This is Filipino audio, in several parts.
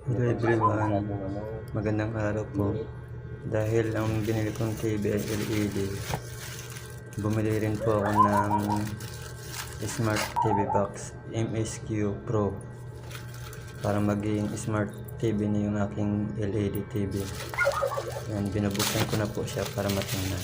Hello everyone, magandang araw po. Dahil ang binili kong TV ay LED, bumili rin po ako ng Smart TV Box MSQ Pro para maging Smart TV na yung aking LED TV. Yan, binubuksan ko na po siya para matingnan.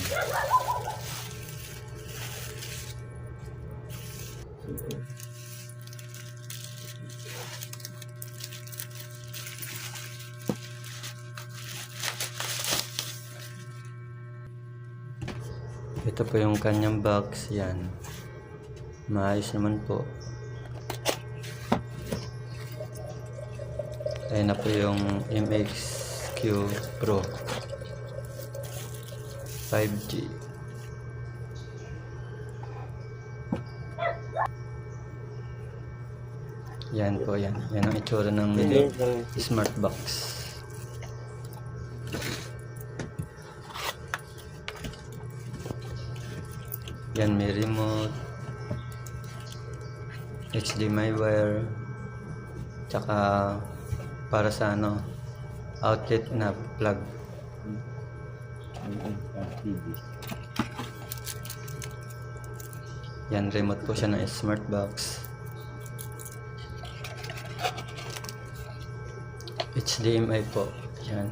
Ito po yung kanyang box, yan. Maayos naman po. Ayan na po yung MSQ Pro 5G. Yan po, yan. Yan ang itsura ng smart box. Yan, may remote, HDMI wire, tsaka para sa outlet na plug. Yan, remote po siya ng smart box. HDMI po, yan.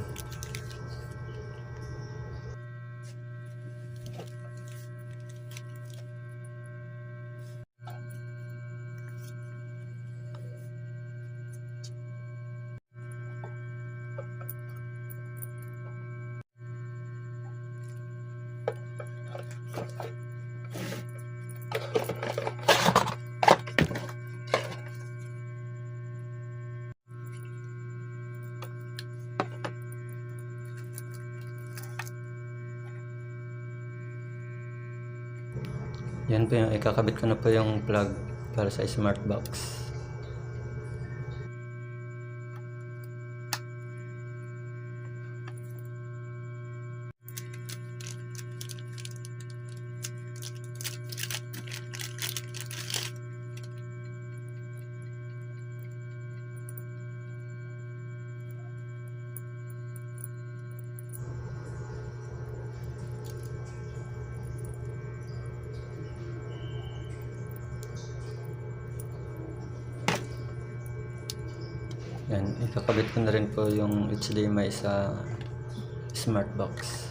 Yan po yung ikakabit ko na po yung plug para sa smart box. Yan, ikakabit ko na rin po yung HDMI sa smart box.